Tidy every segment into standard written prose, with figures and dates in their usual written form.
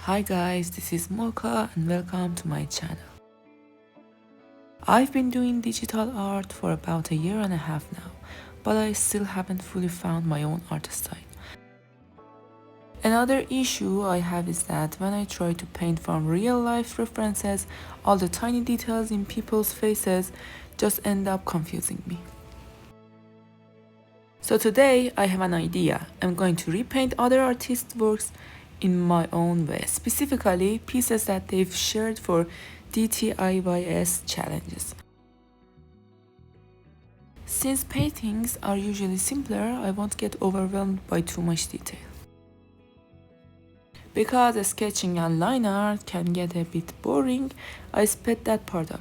Hi guys, this is Moka and welcome to my channel. I've been doing digital art for about a year and a half now, but I still haven't fully found my own art style. Another issue I have is that when I try to paint from real life references, all the tiny details in people's faces just end up confusing me. So today I have an idea. I'm going to repaint other artists' works in my own way, specifically pieces that they've shared for DTIYS challenges. Since paintings are usually simpler, I won't get overwhelmed by too much detail. Because sketching and line art can get a bit boring, I sped that part up.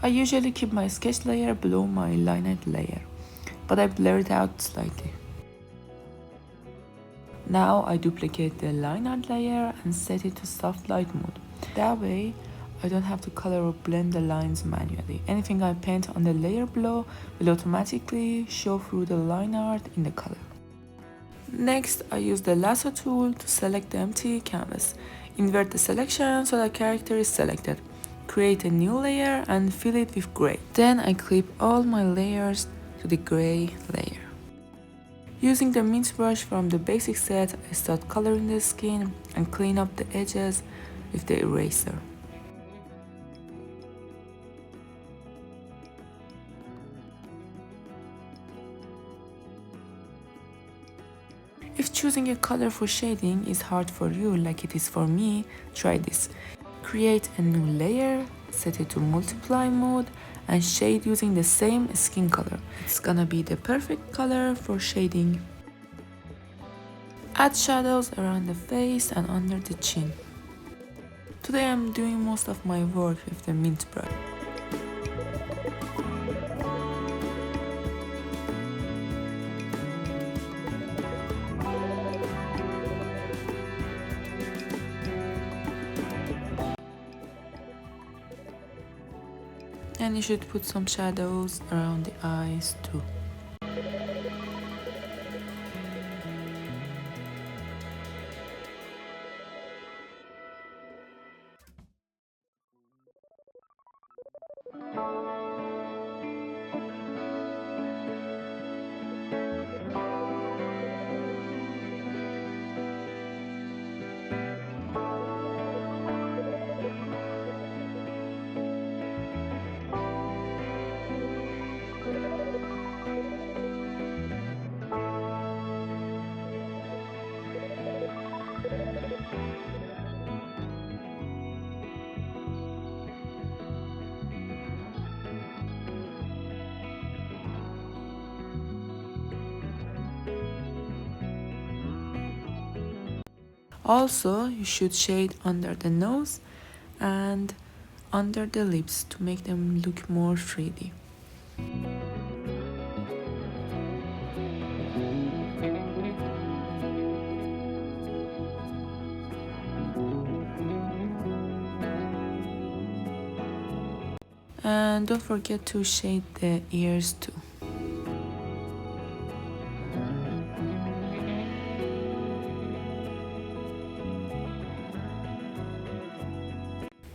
I usually keep my sketch layer below my line art layer, but I blur it out slightly. Now I duplicate the line art layer and set it to soft light mode. That way, I don't have to color or blend the lines manually. Anything I paint on the layer below will automatically show through the line art in the color. Next, I use the lasso tool to select the empty canvas. Invert the selection so the character is selected. Create a new layer and fill it with gray. Then I clip all my layers to the gray layer. Using the mint brush from the basic set, I start coloring the skin and clean up the edges with the eraser. If choosing a color for shading is hard for you like it is for me, try this. Create a new layer, set it to multiply mode, and shade using the same skin color. It's gonna be the perfect color for shading. Add shadows around the face and under the chin. Today I'm doing most of my work with the mint brush. And you should put some shadows around the eyes too. Also, you should shade under the nose and under the lips to make them look more 3D. And don't forget to shade the ears too.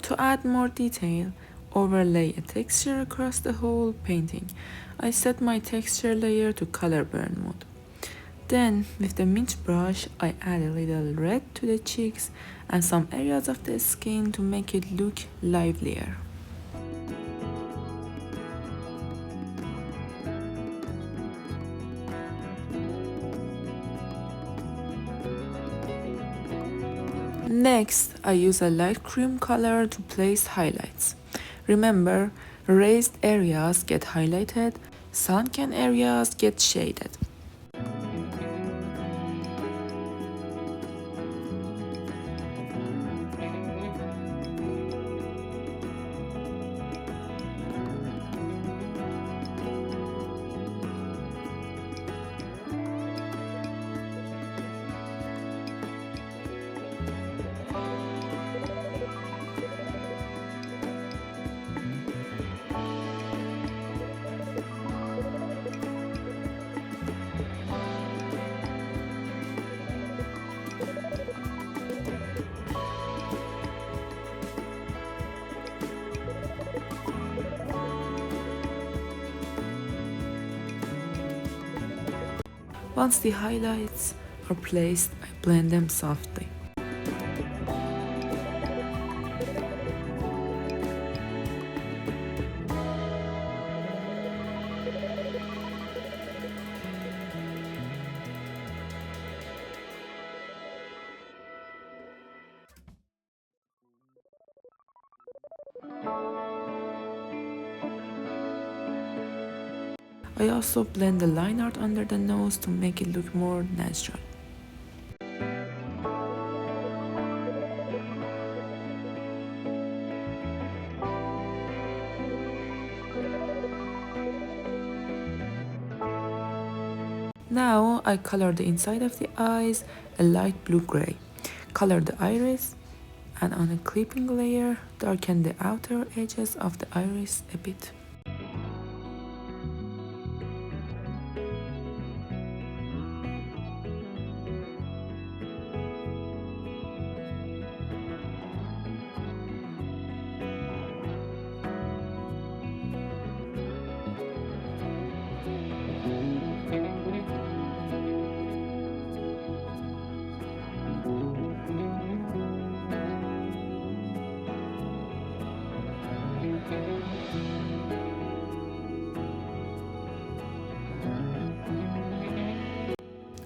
To add more detail, overlay a texture across the whole painting. I set my texture layer to color burn mode. Then, with the mint brush, I add a little red to the cheeks and some areas of the skin to make it look livelier. Next, I use a light cream color to place highlights. Remember, raised areas get highlighted, sunken areas get shaded. Once the highlights are placed, I blend them softly. I also blend the line art under the nose to make it look more natural. Now I color the inside of the eyes a light blue-gray, color the iris, and on a clipping layer, darken the outer edges of the iris a bit.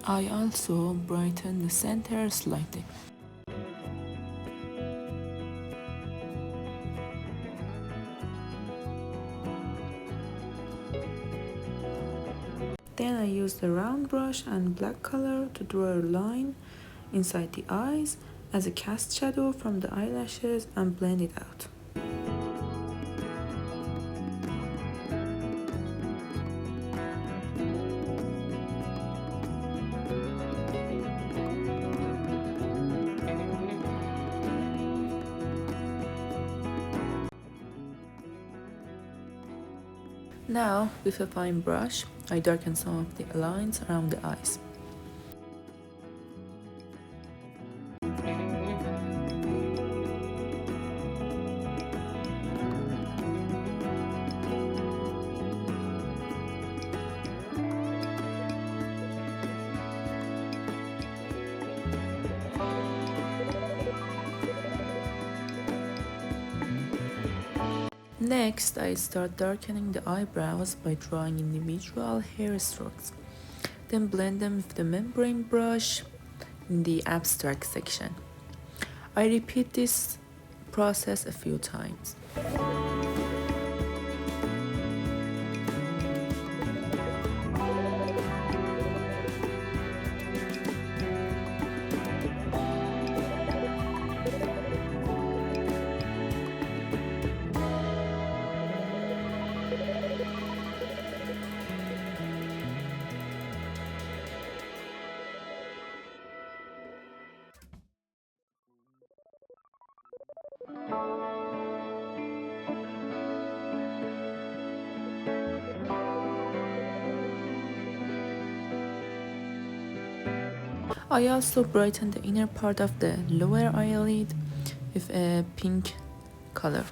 I also brighten the center slightly. Then I use the round brush and black color to draw a line inside the eyes as a cast shadow from the eyelashes and blend it out. Now, with a fine brush, I darken some of the lines around the eyes. Next, I start darkening the eyebrows by drawing individual hair strokes, then blend them with the membrane brush in the abstract section. I repeat this process a few times. I also brighten the inner part of the lower eyelid with a pink color.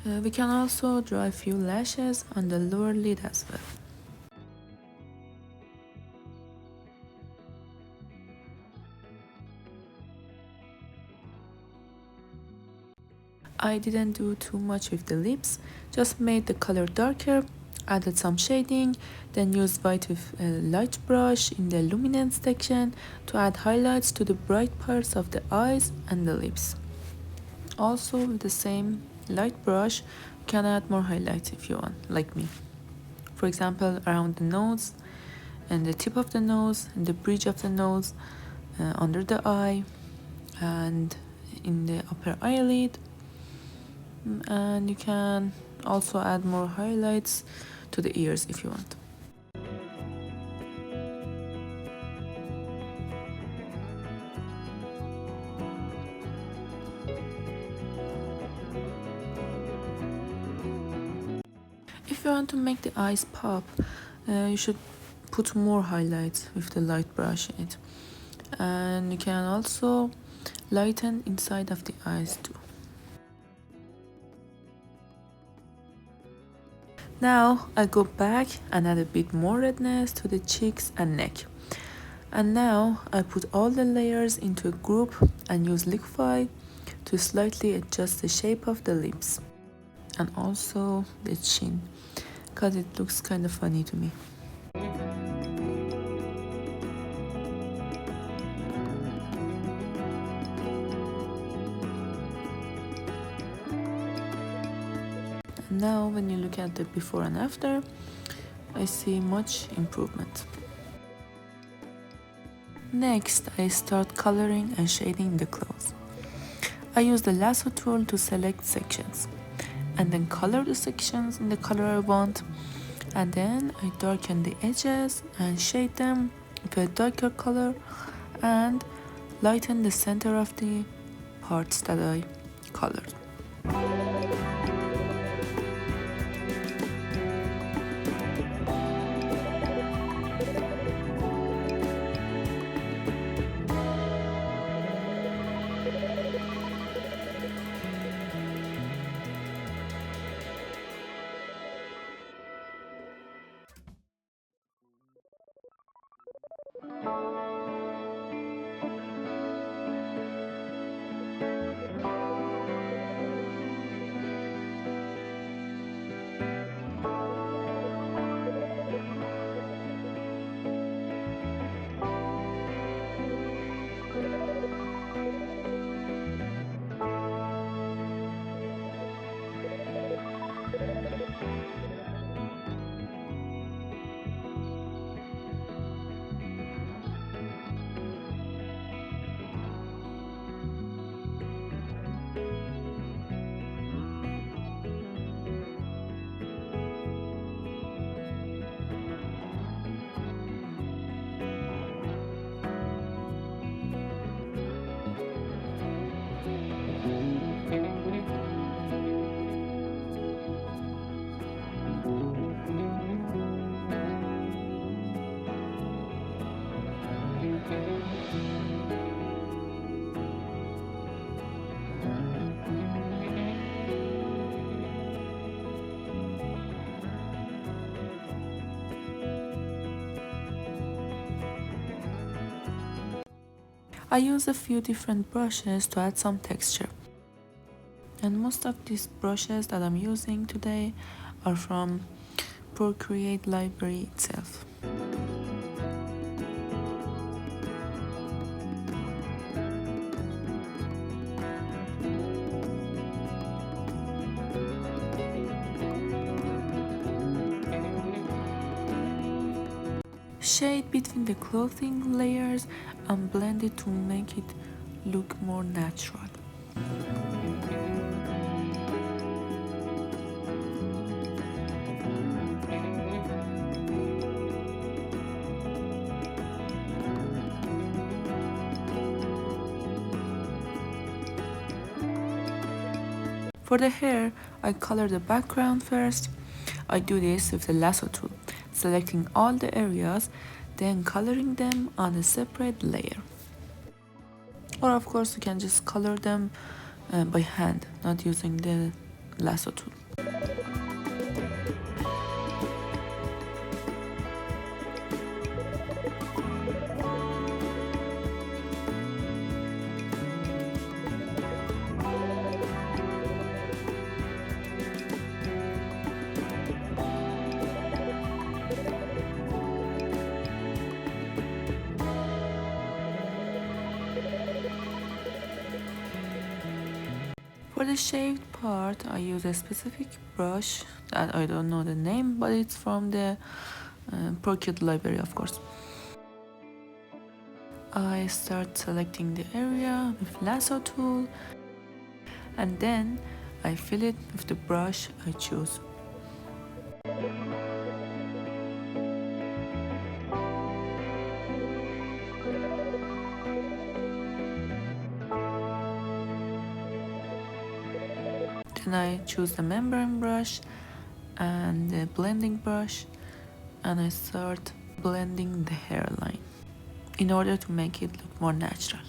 We can also draw a few lashes on the lower lid as well. I didn't do too much with the lips, just made the color darker, added some shading, then used white with a light brush in the luminance section to add highlights to the bright parts of the eyes and the lips. Also with the same light brush, you can add more highlights if you want, like me. For example, around the nose and the tip of the nose and the bridge of the nose, under the eye and in the upper eyelid. And you can also add more highlights to the ears if you want. If you want to make the eyes pop, you should put more highlights with the light brush in it. And you can also lighten inside of the eyes too. Now I go back and add a bit more redness to the cheeks and neck. And now I put all the layers into a group and use liquify to slightly adjust the shape of the lips and also the chin, because it looks kind of funny to me. And now when you look at the before and after, I see much improvement. Next, I start coloring and shading the clothes. I use the lasso tool to select sections and then color the sections in the color I want, and then I darken the edges and shade them with a darker color and lighten the center of the parts that I colored. I use a few different brushes to add some texture. And most of these brushes that I'm using today are from Procreate library itself. Shade between the clothing layers and blend it to make it look more natural. For the hair, I color the background first. I do this with the lasso tool, selecting all the areas, then coloring them on a separate layer. Or of course you can just color them by hand, not using the lasso tool. For the shaved part, I use a specific brush that I don't know the name, but it's from the Procreate library, of course. I start selecting the area with lasso tool, and then I fill it with the brush I choose. Then I choose the membrane brush and the blending brush, and I start blending the hairline in order to make it look more natural.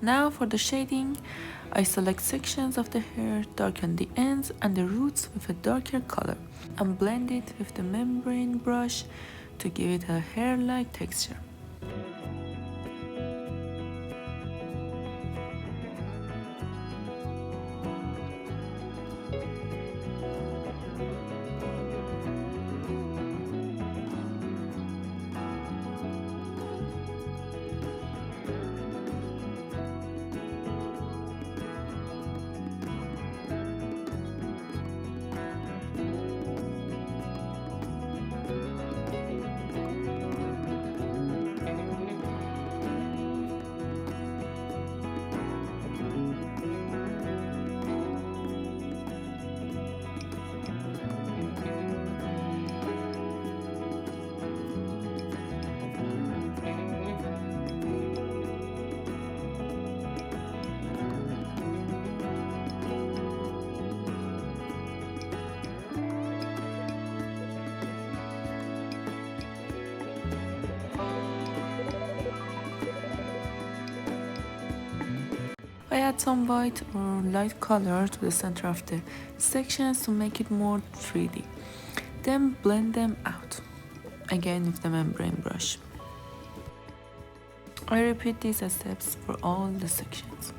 Now for the shading, I select sections of the hair, darken the ends and the roots with a darker color, and blend it with the membrane brush to give it a hair-like texture. I add some white or light color to the center of the sections to make it more 3D. Then blend them out, again with the membrane brush. I repeat these steps for all the sections.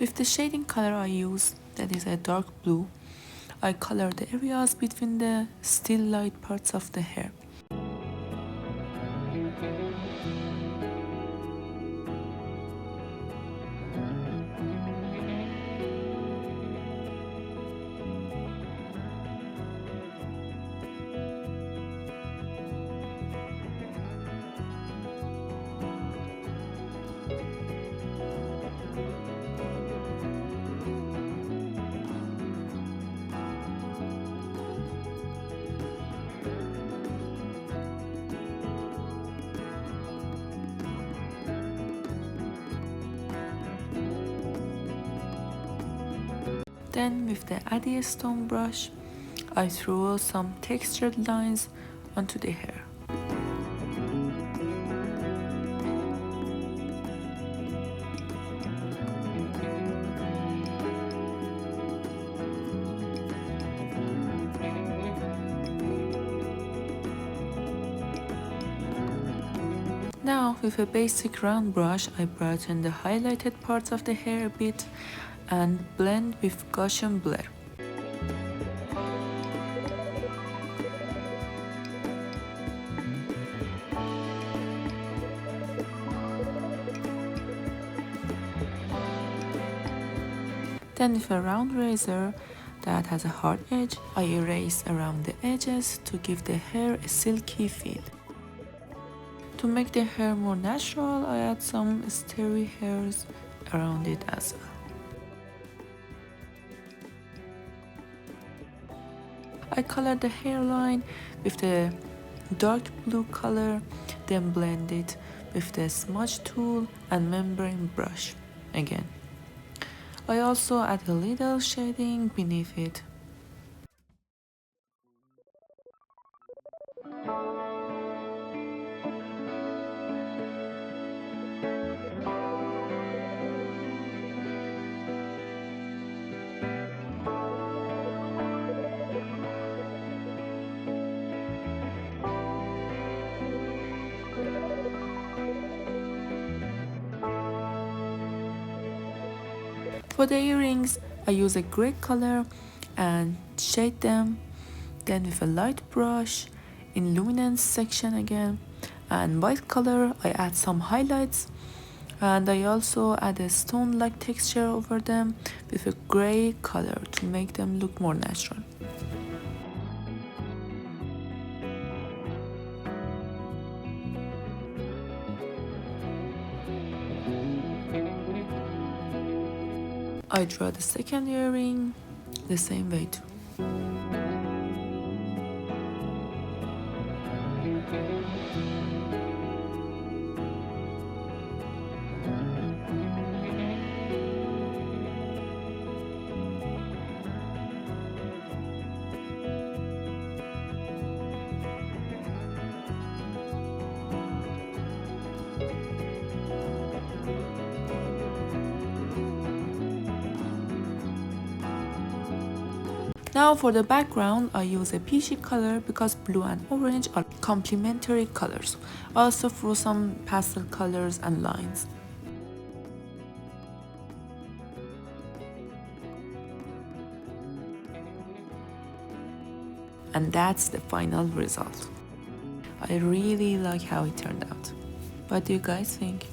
With the shading color I use, that is a dark blue, I color the areas between the still light parts of the hair. Then with the Addy Stone brush, I throw some textured lines onto the hair. Now with a basic round brush, I brighten the highlighted parts of the hair a bit and blend with Gaussian blur. Then with a round razor that has a hard edge, I erase around the edges to give the hair a silky feel. To make the hair more natural, I add some starry hairs around it as well. I color the hairline with the dark blue color, then blend it with the smudge tool and membrane brush again. I also add a little shading beneath it. For the earrings, I use a gray color and shade them. Then with a light brush, in luminance section again, and white color, I add some highlights. And I also add a stone-like texture over them with a gray color to make them look more natural. I draw the second earring the same way too. Now for the background, I use a peachy color because blue and orange are complementary colors. I also threw some pastel colors and lines. And that's the final result. I really like how it turned out. What do you guys think?